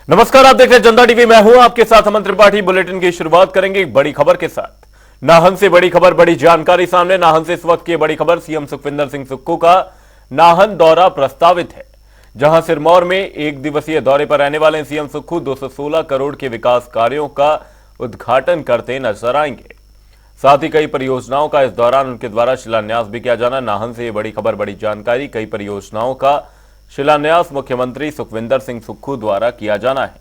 नमस्कार, आप देख रहे हैं जनता टीवी। मैं हूं आपके साथ अमन त्रिपाठी। बुलेटिन की शुरुआत करेंगे एक बड़ी खबर के साथ। नाहन से बड़ी खबर, बड़ी जानकारी सामने। नाहन से इस वक्त की बड़ी खबर, सीएम सुखविंदर सिंह सुक्खू का नाहन दौरा प्रस्तावित है। जहां सिरमौर में एक दिवसीय दौरे पर रहने वाले सीएम सुक्खू 216 करोड़ के विकास कार्यों का उद्घाटन करते नजर आएंगे। साथ ही कई परियोजनाओं का इस दौरान उनके द्वारा शिलान्यास भी किया जाना। नाहन से ये बड़ी खबर, बड़ी जानकारी। कई परियोजनाओं का शिलान्यास मुख्यमंत्री सुखविंदर सिंह सुक्खू द्वारा किया जाना है।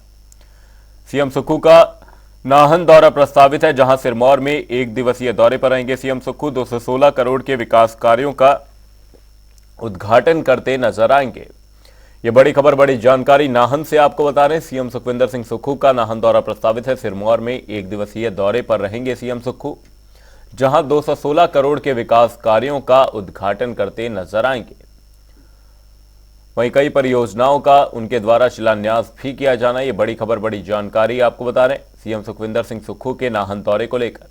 सीएम सुक्खू का नाहन दौरा प्रस्तावित है, जहां सिरमौर में एक दिवसीय दौरे पर रहेंगे सीएम सुक्खू। 216 करोड़ के विकास कार्यों का उद्घाटन करते नजर आएंगे। ये बड़ी खबर, बड़ी जानकारी नाहन से आपको बता रहे हैं। सीएम सुखविंदर सिंह सुक्खू का नाहन दौरा प्रस्तावित है। सिरमौर में एक दिवसीय दौरे पर रहेंगे सीएम सुक्खू, जहां 216 करोड़ के विकास कार्यों का उद्घाटन करते नजर आएंगे। वहीं कई परियोजनाओं का उनके द्वारा शिलान्यास भी किया जाना। ये बड़ी खबर, बड़ी जानकारी आपको बता रहे हैं सीएम सुखविंदर सिंह सुक्खू के नाहन दौरे को लेकर।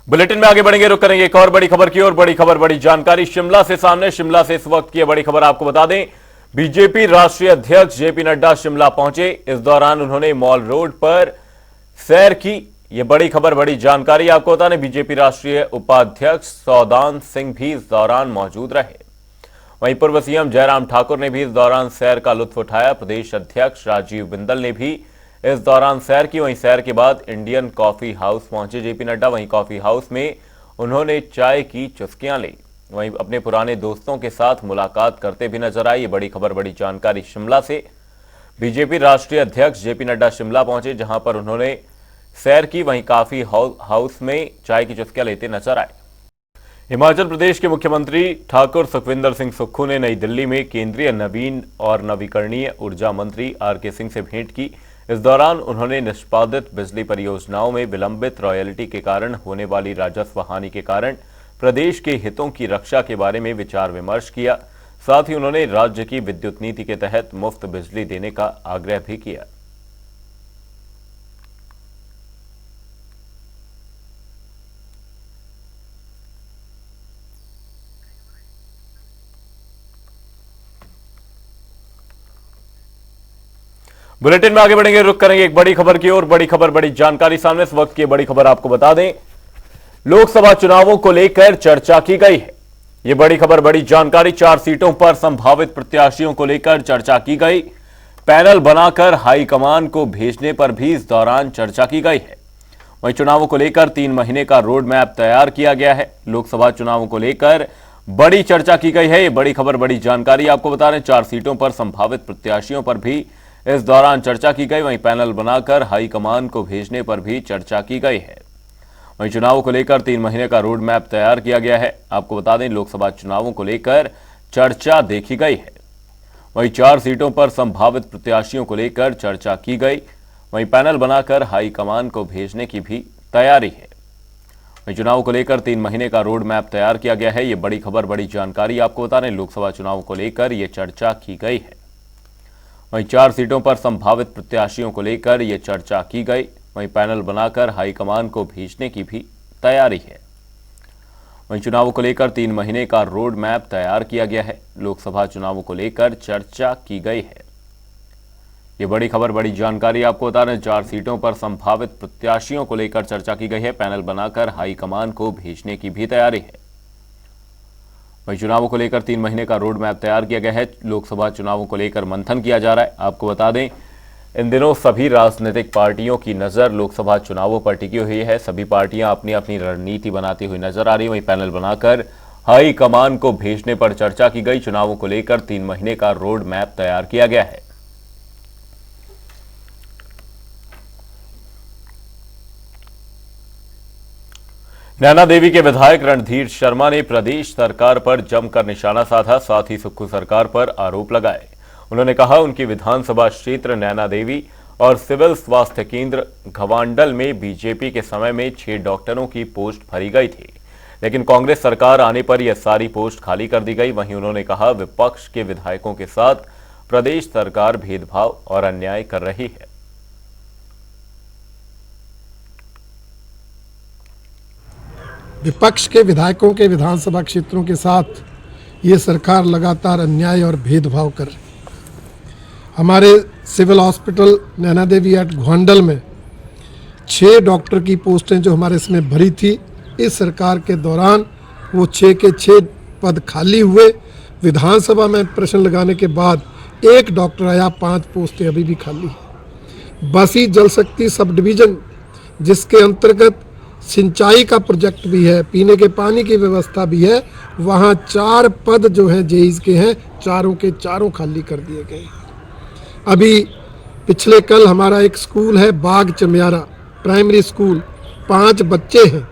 बुलेटिन में आगे बढ़ेंगे, रुक करेंगे एक और बड़ी खबर की ओर। बड़ी खबर, बड़ी जानकारी शिमला से सामने। शिमला से इस वक्त की बड़ी खबर आपको बता दें, बीजेपी राष्ट्रीय अध्यक्ष जेपी नड्डा शिमला पहुंचे। इस दौरान उन्होंने मॉल रोड पर सैर की। ये बड़ी खबर, बड़ी जानकारी आपको बता दें, बीजेपी राष्ट्रीय उपाध्यक्ष सौदान सिंह भी इस दौरान मौजूद रहे। वहीं पूर्व सीएम जयराम ठाकुर ने भी इस दौरान सैर का लुत्फ उठाया। प्रदेश अध्यक्ष राजीव बिंदल ने भी इस दौरान सैर की। वहीं सैर के बाद इंडियन कॉफी हाउस पहुंचे जेपी नड्डा। वहीं कॉफी हाउस में उन्होंने चाय की चुस्कियां ली। वहीं अपने पुराने दोस्तों के साथ मुलाकात करते भी नजर आए। ये बड़ी खबर, बड़ी जानकारी शिमला से। बीजेपी राष्ट्रीय अध्यक्ष जेपी नड्डा शिमला पहुंचे, जहां पर उन्होंने सैर की। वहीं कॉफी हाउस में चाय की चुस्कियां लेते नजर आए। हिमाचल प्रदेश के मुख्यमंत्री ठाकुर सुखविंदर सिंह सुक्खू ने नई दिल्ली में केंद्रीय नवीन और नवीकरणीय ऊर्जा मंत्री आर.के. सिंह से भेंट की। इस दौरान उन्होंने निष्पादित बिजली परियोजनाओं में विलंबित रॉयल्टी के कारण होने वाली राजस्व हानि के कारण प्रदेश के हितों की रक्षा के बारे में विचार विमर्श किया। साथ ही उन्होंने राज्य की विद्युत नीति के तहत मुफ्त बिजली देने का आग्रह भी किया। बुलेटिन में आगे बढ़ेंगे, रुक करेंगे एक बड़ी खबर की ओर। बड़ी खबर, बड़ी जानकारी सामने। इस वक्त की बड़ी खबर आपको बता दें, लोकसभा चुनावों को लेकर चर्चा की गई है। यह बड़ी खबर, बड़ी जानकारी। 4 सीटों पर संभावित प्रत्याशियों को लेकर चर्चा की गई। पैनल बनाकर हाईकमान को भेजने पर भी इस दौरान चर्चा की गई है। वहीं चुनावों को लेकर 3 महीने का रोड मैप तैयार किया गया है। लोकसभा चुनावों को लेकर बड़ी चर्चा की गई है। यह बड़ी खबर, बड़ी जानकारी आपको बता रहे हैं। 4 सीटों पर संभावित प्रत्याशियों पर भी इस दौरान चर्चा की गई। वहीं पैनल बनाकर हाईकमान को भेजने पर भी चर्चा की गई है। वहीं चुनावों को लेकर 3 महीने का रोड मैप तैयार किया गया है। आपको बता दें, लोकसभा चुनावों को लेकर चर्चा देखी गई है। वहीं 4 सीटों पर संभावित प्रत्याशियों को लेकर चर्चा की गई। वहीं पैनल बनाकर हाईकमान को भेजने की भी तैयारी है। वहीं चुनावों को लेकर 3 महीने का रोड मैप तैयार किया गया है। ये बड़ी खबर, बड़ी जानकारी आपको बता रहे हैं। लोकसभा चुनावों को लेकर यह चर्चा की गई है। वहीं 4 सीटों पर संभावित प्रत्याशियों को लेकर यह चर्चा की गई। वहीं पैनल बनाकर हाईकमान को भेजने की भी तैयारी है। वहीं चुनावों को लेकर 3 महीने का रोड मैप तैयार किया गया है। लोकसभा चुनावों को लेकर चर्चा की गई है। ये बड़ी खबर, बड़ी जानकारी आपको बता रहे हैं। 4 सीटों पर संभावित प्रत्याशियों को लेकर चर्चा की गई है। पैनल बनाकर हाईकमान को भेजने की भी तैयारी है। वहीं चुनावों को लेकर 3 महीने का रोड मैप तैयार किया गया है। लोकसभा चुनावों को लेकर मंथन किया जा रहा है। आपको बता दें, इन दिनों सभी राजनीतिक पार्टियों की नजर लोकसभा चुनावों पर टिकी हुई है। सभी पार्टियां अपनी अपनी रणनीति बनाती हुई नजर आ रही है। वहीं पैनल बनाकर हाई कमान को भेजने पर चर्चा की गई। चुनावों को लेकर 3 महीने का रोड मैप तैयार किया गया है। नैना देवी के विधायक रणधीर शर्मा ने प्रदेश सरकार पर जमकर निशाना साधा। साथ ही सुक्खू सरकार पर आरोप लगाए। उन्होंने कहा, उनकी विधानसभा क्षेत्र नैना देवी और सिविल स्वास्थ्य केंद्र घवांडल में बीजेपी के समय में 6 डॉक्टरों की पोस्ट भरी गई थी, लेकिन कांग्रेस सरकार आने पर यह सारी पोस्ट खाली कर दी गई। वहीं उन्होंने कहा, विपक्ष के विधायकों के साथ प्रदेश सरकार भेदभाव और अन्याय कर रही है। विपक्ष के विधायकों के विधानसभा क्षेत्रों के साथ ये सरकार लगातार अन्याय और भेदभाव कर रही है। हमारे civil hospital Naina Devi eight Gondal में 6 डॉक्टर की पोस्टें जो हमारे इसमें भरी थी, इस सरकार के दौरान वो 6 के 6 पद खाली हुए। विधानसभा में प्रश्न लगाने के बाद 1 डॉक्टर आया, 5 पोस्टें अभी भी खाली हैं। बसी जल शक्ति सब डिवीज़न जिसके अंतर्गत सिंचाई का प्रोजेक्ट भी है, पीने के पानी की व्यवस्था भी है, वहाँ 4 पद जो हैं जेईज के हैं, चारों के चारों खाली कर दिए गए। अभी पिछले कल हमारा एक स्कूल है बाग चमियारा प्राइमरी स्कूल, 5 बच्चे हैं।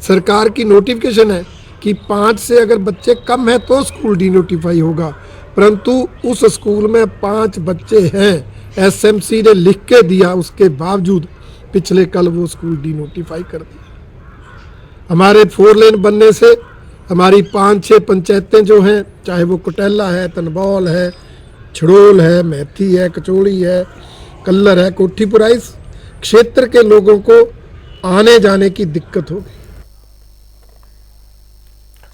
सरकार की नोटिफिकेशन है कि 5 से अगर बच्चे कम हैं तो स्कूल डीनोटिफाई होगा, परंतु उस स्कूल में 5 बच्चे हैं। एसएमसी ने लिख के दिया, उसके बावजूद पिछले कल वो स्कूल डीनोटिफाई कर दिया। हमारे 4 लेन बनने से हमारी 5-6 पंचायतें जो हैं, चाहे वो कुटेला है, तनबौल है, छड़ोल है, मैथी है, कचौड़ी है, कल्लर है, कोठीपुरा, इस क्षेत्र के लोगों को आने जाने की दिक्कत होगी।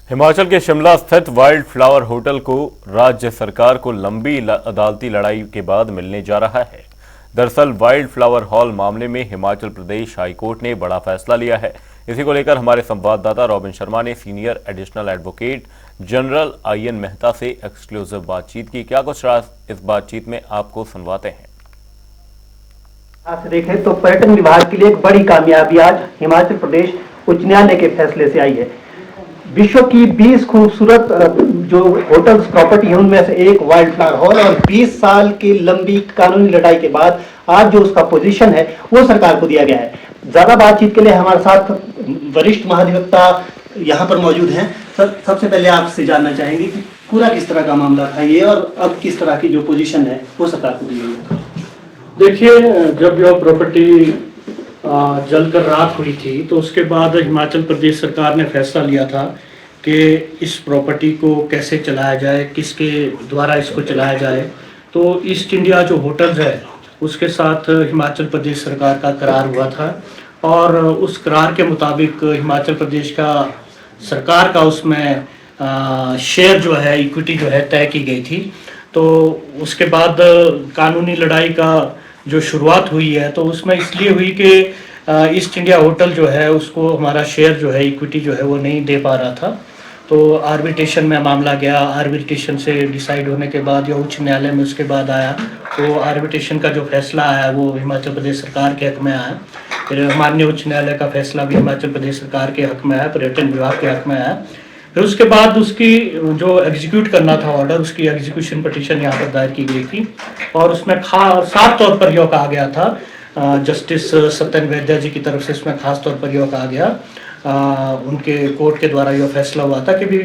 हिमाचल के शिमला स्थित वाइल्ड फ्लावर होटल को राज्य सरकार को लंबी अदालती लड़ाई के बाद मिलने जा रहा है। दरअसल वाइल्ड फ्लावर हॉल मामले में हिमाचल प्रदेश हाईकोर्ट ने बड़ा फैसला लिया है। इसी को लेकर हमारे संवाददाता रॉबिन शर्मा ने senior additional advocate general I N Mehta से एक्सक्लूसिव बातचीत की। क्या कुछ रहा इस बातचीत में, आपको सुनवाते हैं। आज देखें तो पर्यटन विभाग के लिए एक बड़ी कामयाबी आज हिमाचल प्रदेश उच्च न्यायालय के फैसले से आई है। विश्व की 20 खूबसूरत जो होटल्स प्रॉपर्टी है उनमें से एक वाइल्ड फ्लावर हॉल, और 20 साल की लंबी कानूनी लड़ाई के बाद आज जो उसका पोजीशन है वो सरकार को दिया गया है। ज्यादा बातचीत के लिए हमारे साथ वरिष्ठ महाधिवक्ता यहाँ पर मौजूद हैं। सर, सबसे पहले आपसे जानना चाहेंगे कि पूरा किस तरह का मामला था ये, और अब किस तरह की जो पोजीशन है वो सरकार को दी गई है। देखिए, जब यह प्रॉपर्टी जलकर राख हुई थी तो उसके बाद हिमाचल प्रदेश सरकार ने फैसला लिया था कि इस प्रॉपर्टी को कैसे चलाया जाए, किसके द्वारा इसको चलाया जाए। तो ईस्ट इंडिया जो होटल्स है उसके साथ हिमाचल प्रदेश सरकार का करार हुआ था, और उस करार के मुताबिक हिमाचल प्रदेश का सरकार का उसमें शेयर जो है, इक्विटी जो है तय की गई थी। तो उसके बाद कानूनी लड़ाई का जो शुरुआत हुई है तो उसमें इसलिए हुई कि ईस्ट इंडिया होटल जो है उसको हमारा शेयर जो है, इक्विटी जो है वो नहीं दे पा रहा था। तो आर्बिट्रेशन में मामला गया, आर्बिट्रेशन से डिसाइड होने के बाद या उच्च न्यायालय में उसके बाद आया, तो आर्बिट्रेशन का जो फैसला आया वो हिमाचल प्रदेश सरकार के हक में आया। फिर माननीय उच्च न्यायालय का फैसला भी हिमाचल प्रदेश सरकार के हक में आया, पर्यटन विभाग के हक में आया। फिर उसके बाद उसकी जो एग्जीक्यूट करना था ऑर्डर, उसकी एग्जीक्यूशन पिटीशन यहाँ पर दायर की गई थी, और उसमें साफ तौर पर यह कहा गया था, जस्टिस सत्यन वैद्य जी की तरफ से इसमें खास तौर पर यह कहा गया, उनके कोर्ट के द्वारा यह फैसला हुआ था कि भी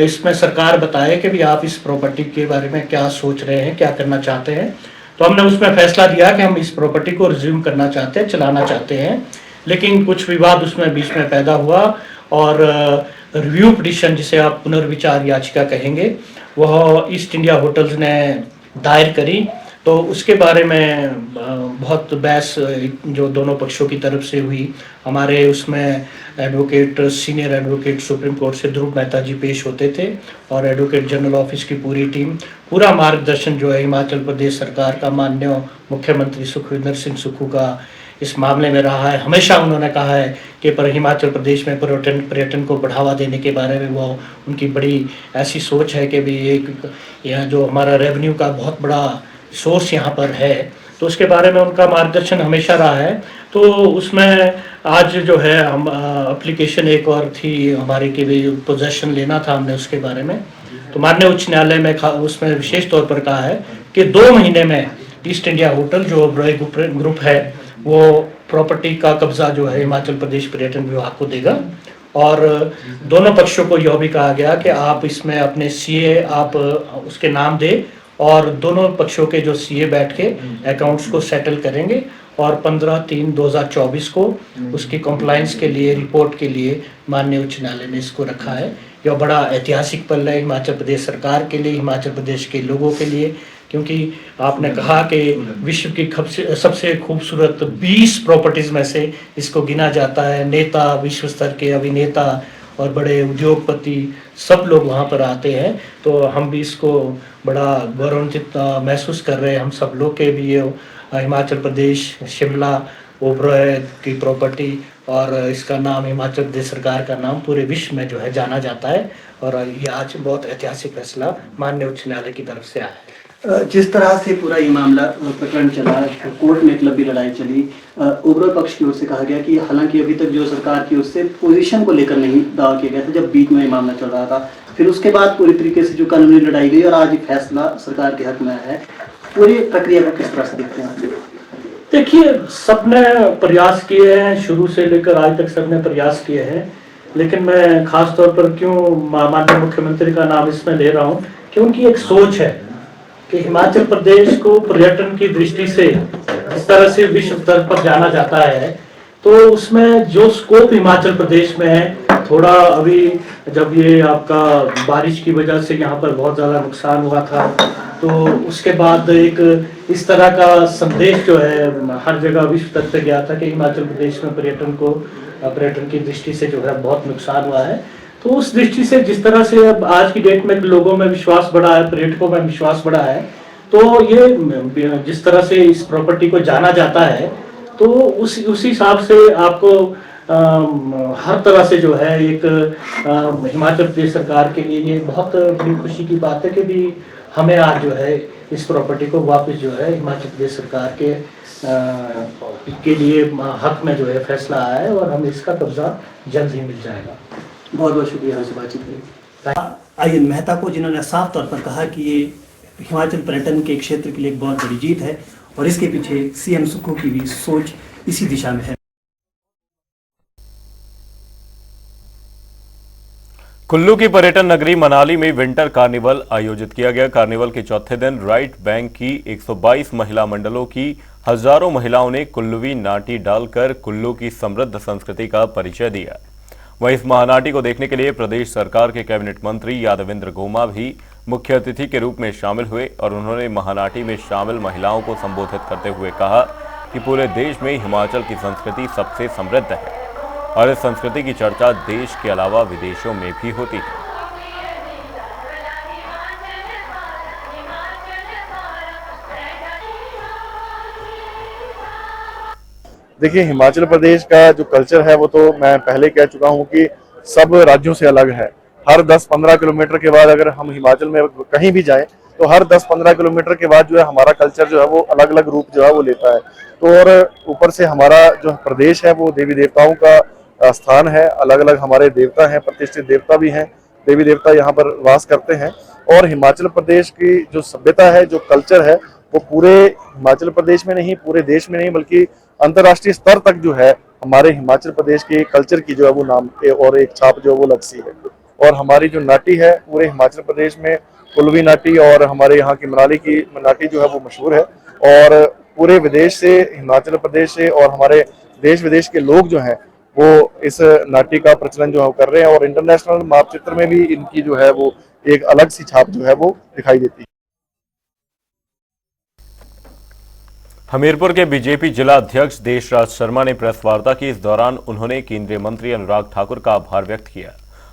इसमें सरकार बताए कि भी आप इस प्रॉपर्टी के बारे में क्या सोच रहे हैं, क्या करना चाहते हैं। तो हमने उसमें फैसला दिया कि हम इस प्रॉपर्टी को रिज्यूम करना चाहते हैं, चलाना चाहते हैं। लेकिन कुछ विवाद उसमें बीच में पैदा हुआ, और रिव्यू पिटीशन, जिसे आप पुनर्विचार याचिका कहेंगे, वह ईस्ट इंडिया होटल्स ने दायर करी। तो उसके बारे में बहुत बहस जो दोनों पक्षों की तरफ से हुई। हमारे उसमें advocate, senior advocate supreme court से ध्रुव मेहता जी पेश होते थे, और एडवोकेट जनरल ऑफिस की पूरी टीम, पूरा मार्गदर्शन जो है हिमाचल प्रदेश सरकार का माननीय मुख्यमंत्री सुखविंदर सिंह सुक्खू का इस मामले में रहा है। हमेशा उन्होंने कहा है कि पर हिमाचल प्रदेश में पर्यटन को बढ़ावा देने के बारे में वो उनकी बड़ी ऐसी सोच है कि भी एक यह जो हमारा रेवेन्यू का बहुत बड़ा सोर्स यहाँ पर है, तो उसके बारे में उनका मार्गदर्शन हमेशा रहा है। तो उसमें आज जो है हम एप्लीकेशन एक और थी हमारी कि भी पोजेशन लेना था हमने उसके बारे में। तो माननीय उच्च न्यायालय में उसमें विशेष तौर पर कहा है कि 2 महीने में ईस्ट इंडिया होटल जो ब्रॉय ग्रुप है वो प्रॉपर्टी का कब्जा जो है हिमाचल प्रदेश पर्यटन विभाग को देगा। और दोनों पक्षों को यह भी कहा गया कि आप इसमें अपने सीए आप उसके नाम दे, और दोनों पक्षों के जो सीए बैठ के अकाउंट्स को सेटल करेंगे, और 15/3/2024 को उसकी कंप्लायंस के लिए रिपोर्ट के लिए माननीय उच्च न्यायालय ने इसको रखा है। यह बड़ा ऐतिहासिक पल है हिमाचल प्रदेश सरकार के लिए, हिमाचल प्रदेश के लोगों के लिए, क्योंकि आपने कहा कि विश्व की सबसे खूबसूरत 20 प्रॉपर्टीज में से इसको गिना जाता है। नेता, विश्व स्तर के अभिनेता और बड़े उद्योगपति सब लोग वहाँ पर आते हैं। तो हम भी इसको बड़ा गौरवान्वित महसूस कर रहे हैं, हम सब लोग के भी। ये हिमाचल प्रदेश शिमला ओबरॉय की प्रॉपर्टी और इसका नाम हिमाचल प्रदेश सरकार का नाम पूरे विश्व में जो है जाना जाता है। और ये आज बहुत ऐतिहासिक फैसला माननीय उच्च न्यायालय की तरफ से आया है। जिस तरह से पूरा ये मामला प्रकरण चला, कोर्ट में एक लंबी लड़ाई चली, ओबरॉय पक्ष की ओर से कहा गया कि हालांकि अभी तक जो सरकार की ओर से पोजीशन को लेकर नहीं दावा किया गया था जब बीच में ये मामला चल रहा था, फिर उसके बाद पूरी तरीके से जो कानूनी लड़ाई गई और आज ये फैसला सरकार के हक में आया है, पूरी प्रक्रिया को किस तरह से देखते हैं? देखिए, सबने प्रयास किए हैं, शुरू से लेकर आज तक सबने प्रयास किए हैं, लेकिन मैं खास तौर पर क्यों माननीय मुख्यमंत्री का नाम इसमें ले रहा हूँ, क्योंकि एक सोच है कि हिमाचल प्रदेश को पर्यटन की दृष्टि से जिस तरह से विश्व स्तर पर जाना जाता है, तो उसमें जो स्कोप हिमाचल प्रदेश में है, थोड़ा अभी जब ये आपका बारिश की वजह से यहाँ पर बहुत ज़्यादा नुकसान हुआ था, तो उसके बाद एक इस तरह का संदेश जो है हर जगह विश्व तक पे गया था कि हिमाचल प्रदेश में पर्यटन की दृष्टि से जो है बहुत नुकसान हुआ है। तो उस दृष्टि से जिस तरह से अब आज की डेट में लोगों में विश्वास बढ़ा है, पर्यटकों में विश्वास बढ़ा है, तो ये जिस तरह से इस प्रॉपर्टी को जाना जाता है, तो उस हिसाब से आपको हर तरह से जो है एक हिमाचल प्रदेश सरकार के लिए ये बहुत बड़ी खुशी की बात है कि भी हमें आज जो है इस प्रॉपर्टी को वापस जो है हिमाचल प्रदेश सरकार के लिए हक में जो है फैसला आया है और हमें इसका कब्जा जल्द ही मिल जाएगा। बहुत बहुत शुक्रिया हमसे बातचीत के लिए। आयन मेहता को, जिन्होंने साफ तौर पर कहा कि ये हिमाचल पर्यटन के क्षेत्र के लिए एक बहुत बड़ी जीत है और इसके पीछे सीएम सुक्खू की भी सोच इसी दिशा में है। कुल्लू की पर्यटन नगरी मनाली में विंटर कार्निवल आयोजित किया गया। कार्निवल के चौथे दिन राइट बैंक की 122 महिला मंडलों की हजारों महिलाओं ने कुल्लूवी नाटी डालकर कुल्लू की समृद्ध संस्कृति का परिचय दिया। वहीं इस महानाटी को देखने के लिए प्रदेश सरकार के कैबिनेट मंत्री यादवेंद्र गोमा भी मुख्य अतिथि के रूप में शामिल हुए और उन्होंने महानाटी में शामिल महिलाओं को संबोधित करते हुए कहा कि पूरे देश में हिमाचल की संस्कृति सबसे समृद्ध है और इस संस्कृति की चर्चा देश के अलावा विदेशों में भी होती है। देखिए, हिमाचल प्रदेश का जो कल्चर है वो तो मैं पहले कह चुका हूँ कि सब राज्यों से अलग है। हर 10-15 किलोमीटर के बाद अगर हम हिमाचल में कहीं भी जाएं तो हर 10-15 किलोमीटर के बाद जो है हमारा कल्चर जो है वो अलग अलग रूप जो है वो लेता है। तो और ऊपर से हमारा जो प्रदेश है वो देवी देवताओं का स्थान है, अलग अलग हमारे देवता हैं, प्रतिष्ठित देवता भी हैं, देवी देवता यहाँ पर वास करते हैं। और हिमाचल प्रदेश की जो सभ्यता है, जो कल्चर है, वो पूरे हिमाचल प्रदेश में नहीं, पूरे देश में नहीं, बल्कि अंतर्राष्ट्रीय स्तर तक जो है हमारे हिमाचल प्रदेश के कल्चर की जो है वो नाम और एक छाप जो है वो लगती है। और हमारी जो नाटी है पूरे हिमाचल प्रदेश में कुल्लवी नाटी और हमारे यहाँ की मनाली की नाटी जो है वो मशहूर है और पूरे विदेश से, हिमाचल प्रदेश से और हमारे देश विदेश के लोग जो हैं वो इस नाटी का प्रचलन जो है कर रहे हैं और इंटरनेशनल मापचित्र में भी इनकी जो है वो एक अलग सी छाप जो है वो दिखाई देती है। हमीरपुर के बीजेपी जिला अध्यक्ष देशराज शर्मा ने प्रेस वार्ता की। इस दौरान उन्होंने केंद्रीय मंत्री अनुराग ठाकुर का आभार व्यक्त किया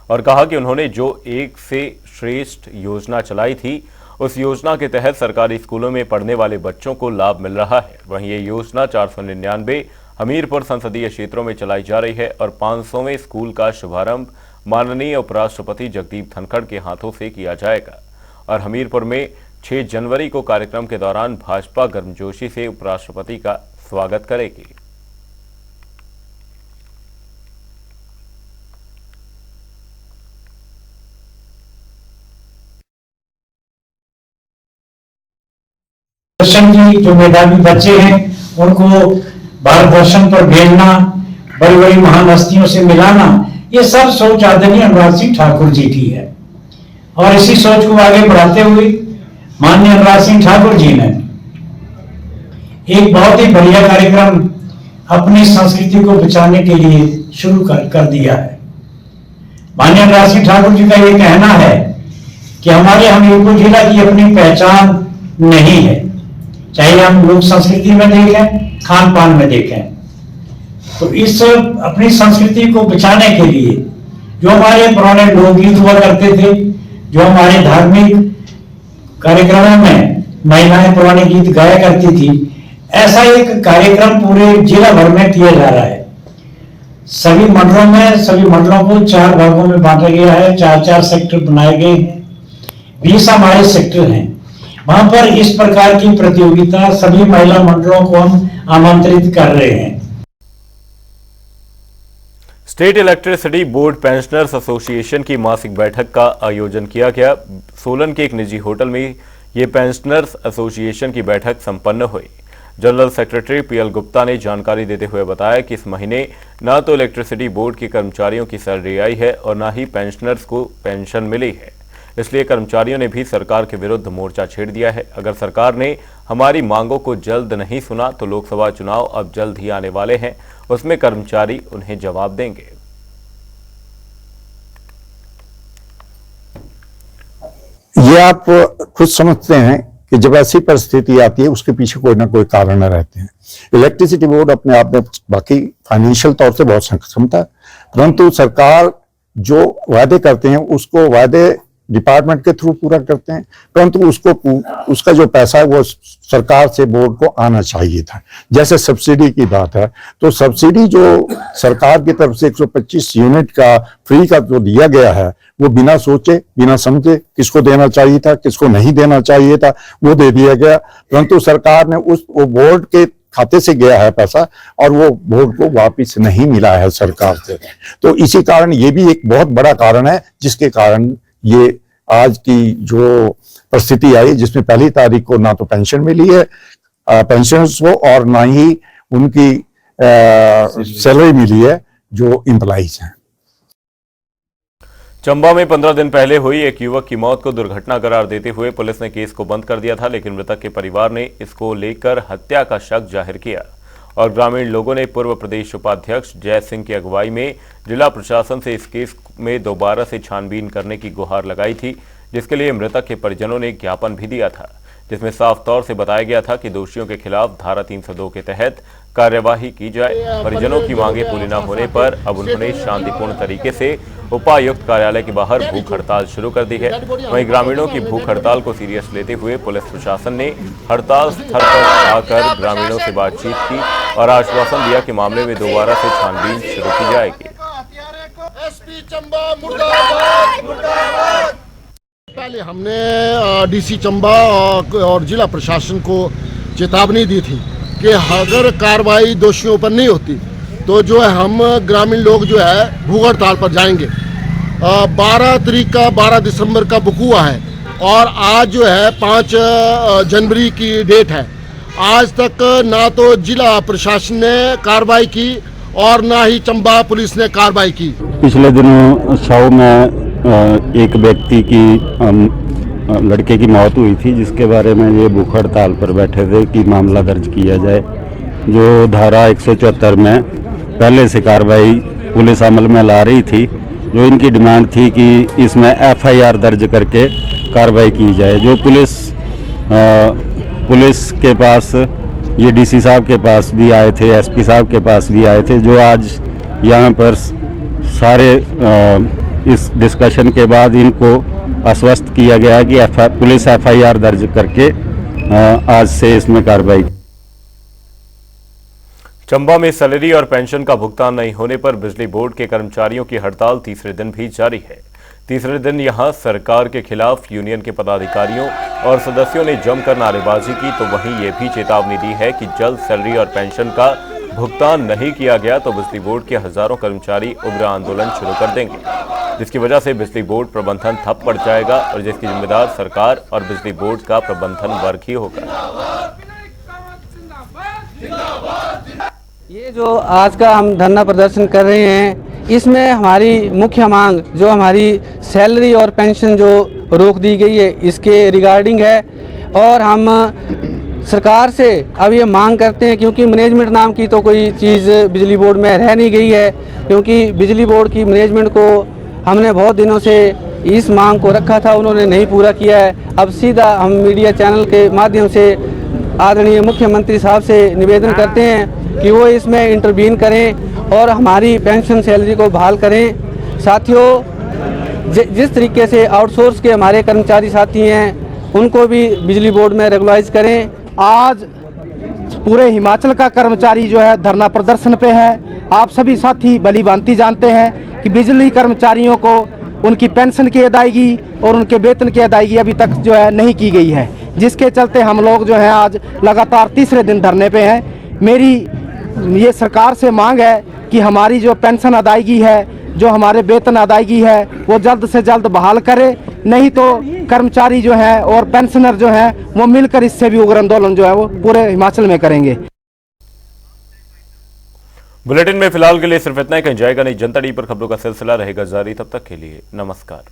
और कहा कि उन्होंने जो एक से श्रेष्ठ योजना चलाई थी उस योजना के तहत सरकारी स्कूलों में पढ़ने वाले बच्चों को लाभ मिल रहा है। वहीं ये योजना 499 हमीरपुर संसदीय क्षेत्रों में चलाई जा रही है और 500वें स्कूल का शुभारंभ माननीय उपराष्ट्रपति जगदीप धनखड़ के हाथों से किया जाएगा। और हमीरपुर में 6 जनवरी को कार्यक्रम के दौरान भाजपा गर्मजोशी से उपराष्ट्रपति का स्वागत करेगी। दर्शन की जो मेधावी बच्चे हैं उनको भारत दर्शन पर भेजना, बड़ी बड़ी महान हस्तियों से मिलाना, ये सब सोच आदरणीय अनुराग सिंह ठाकुर जी की है। और इसी सोच को आगे बढ़ाते हुए माननीय अनुराग सिंह ठाकुर जी ने एक बहुत ही बढ़िया कार्यक्रम अपनी संस्कृति को बचाने के लिए शुरू कर दिया है। माननीय अनुराग सिंह ठाकुर जी का ये कहना है कि हमारे हमीरपुर जिला की अपनी पहचान नहीं है, चाहे हम लोक संस्कृति में देखें, खान पान में देखें। तो इस अपनी संस्कृति को बचाने के लिए जो हमारे पुराने लोकगीत हुआ करते थे, जो हमारे धार्मिक कार्यक्रमों में महिलाएं पुराने गीत गाया करती थी, ऐसा एक कार्यक्रम पूरे जिला भर में किया जा रहा है। सभी मंडलों को 4 भागों में बांटा गया है, 4-4 सेक्टर बनाए गए हैं, 20 हमारे सेक्टर हैं। वहां पर इस प्रकार की प्रतियोगिता सभी महिला मंडलों को हम आमंत्रित कर रहे हैं। State electricity board pensioners association की मासिक बैठक का आयोजन किया गया। सोलन के एक निजी होटल में ये पेंशनर्स एसोसिएशन की बैठक संपन्न हुई। जनरल सेक्रेटरी पीएल गुप्ता ने जानकारी देते हुए बताया कि इस महीने न तो इलेक्ट्रिसिटी बोर्ड के कर्मचारियों की सैलरी आई है और न ही पेंशनर्स को पेंशन मिली है, इसलिए कर्मचारियों ने भी सरकार के विरुद्ध मोर्चा छेड़ दिया है। अगर सरकार ने हमारी मांगों को जल्द नहीं सुना तो लोकसभा चुनाव अब जल्द ही आने वाले हैं, उसमें कर्मचारी उन्हें जवाब देंगे। ये आप खुद समझते हैं कि जब ऐसी परिस्थिति आती है उसके पीछे कोई ना कोई कारण रहते हैं। इलेक्ट्रिसिटी बोर्ड अपने आप में बाकी फाइनेंशियल तौर से बहुत सक्षम था, परंतु सरकार जो वादे करते हैं उसको वादे डिपार्टमेंट के थ्रू पूरा करते हैं, परंतु उसका जो पैसा है वो सरकार से बोर्ड को आना चाहिए था। जैसे सब्सिडी की बात है तो सब्सिडी जो सरकार की तरफ से 125 यूनिट का फ्री का जो दिया गया है वो बिना सोचे बिना समझे किसको देना चाहिए था किसको नहीं देना चाहिए था वो दे दिया गया, परंतु सरकार ने वो बोर्ड के खाते से गया है पैसा और वो बोर्ड को वापस नहीं मिला है सरकार से। तो इसी कारण ये भी एक बहुत बड़ा कारण है जिसके कारण ये आज की जो परिस्थिति आई जिसमें पहली तारीख को ना तो पेंशन मिली है पेंशनर्स को और ना ही उनकी सैलरी मिली है जो एम्प्लॉइज हैं। चंबा में 15 दिन पहले हुई एक युवक की मौत को दुर्घटना करार देते हुए पुलिस ने केस को बंद कर दिया था, लेकिन मृतक के परिवार ने इसको लेकर हत्या का शक जाहिर किया और ग्रामीण लोगों ने पूर्व प्रदेश उपाध्यक्ष जय सिंह की अगुवाई में जिला प्रशासन से इस केस में दोबारा से छानबीन करने की गुहार लगाई थी, जिसके लिए मृतक के परिजनों ने ज्ञापन भी दिया था, जिसमें साफ तौर से बताया गया था कि दोषियों के खिलाफ धारा 302 के तहत कार्यवाही की जाए। परिजनों की मांगे पूरी न होने पर अब उन्होंने शांतिपूर्ण तरीके से उपायुक्त कार्यालय के बाहर भूख हड़ताल शुरू कर दी है। वहीं ग्रामीणों की भूख हड़ताल को सीरियस लेते हुए पुलिस प्रशासन ने हड़ताल स्थल पर आकर ग्रामीणों से बातचीत की और आश्वासन दिया कि मामले में दोबारा से छानबीन शुरू की जाएगी। पहले हमने डीसी चंबा और जिला प्रशासन को चेतावनी दी थी कि अगर कार्रवाई दोषियों पर नहीं होती तो जो है हम ग्रामीण लोग जो है भूख हड़ताल पर जाएंगे। 12 दिसंबर का बुक हुआ है और आज जो है 5 जनवरी की डेट है। आज तक ना तो जिला प्रशासन ने कार्रवाई की और ना ही चंबा पुलिस ने कार्रवाई की। पिछले दिनों साउ में एक व्यक्ति की लड़के की मौत हुई थी, जिसके बारे में ये भूख हड़ताल पर बैठे थे कि मामला दर्ज किया जाए। जो धारा 174 में पहले से कार्रवाई पुलिस अमल में ला रही थी, जो इनकी डिमांड थी कि इसमें एफआईआर दर्ज करके कार्रवाई की जाए। जो पुलिस के पास ये डीसी साहब के पास भी आए थे, एसपी साहब के पास भी आए थे, जो आज यहाँ पर सारे इस डिस्कशन के बाद इनको आश्वस्त किया गया कि पुलिस एफआईआर दर्ज करके आज से इसमें कार्रवाई। चंबा में सैलरी और पेंशन का भुगतान नहीं होने पर बिजली बोर्ड के कर्मचारियों की हड़ताल तीसरे दिन भी जारी है। तीसरे दिन यहां सरकार के खिलाफ यूनियन के पदाधिकारियों और सदस्यों ने जमकर नारेबाजी की, तो वहीं ये भी चेतावनी दी है कि जल्द सैलरी और पेंशन का भुगतान नहीं किया गया तो बिजली बोर्ड के हजारों कर्मचारी उग्र आंदोलन शुरू कर देंगे, जिसकी वजह से बिजली बोर्ड प्रबंधन ठप पड़ जाएगा और जिसकी जिम्मेदार सरकार और बिजली बोर्ड का प्रबंधन वर्ग ही होगा। ये जो आज का हम धरना प्रदर्शन कर रहे हैं, इसमें हमारी मुख्य मांग जो हमारी सैलरी और पेंशन जो रोक दी गई है इसके रिगार्डिंग है और हम सरकार से अब ये मांग करते हैं, क्योंकि मैनेजमेंट नाम की तो कोई चीज़ बिजली बोर्ड में रह नहीं गई है, क्योंकि बिजली बोर्ड की मैनेजमेंट को हमने बहुत दिनों से इस मांग को रखा था, उन्होंने नहीं पूरा किया है। अब सीधा हम मीडिया चैनल के माध्यम से आदरणीय मुख्यमंत्री साहब से निवेदन करते हैं कि वो इसमें इंटरवीन करें और हमारी पेंशन सैलरी को बहाल करें। साथियों जिस तरीके से आउटसोर्स के हमारे कर्मचारी साथी हैं उनको भी बिजली बोर्ड में रेगुलाइज करें। आज पूरे हिमाचल का कर्मचारी जो है धरना प्रदर्शन पे है। आप सभी साथी भली भांति जानते हैं कि बिजली कर्मचारियों को उनकी पेंशन की अदायगी और उनके वेतन की अदायगी अभी तक जो है नहीं की गई है, जिसके चलते हम लोग जो है आज लगातार तीसरे दिन धरने पे हैं। मेरी ये सरकार से मांग है कि हमारी जो पेंशन अदायगी है, जो हमारे वेतन अदायगी है, वो जल्द से जल्द बहाल करे, नहीं तो कर्मचारी जो है और पेंशनर जो है वो मिलकर इससे भी उग्र आंदोलन जो है वो पूरे हिमाचल में करेंगे। बुलेटिन में फिलहाल के लिए सिर्फ इतना ही। कहीं जाएगा नहीं। जनता डी पर खबरों का सिलसिला रहेगा जारी। तब तक के लिए नमस्कार।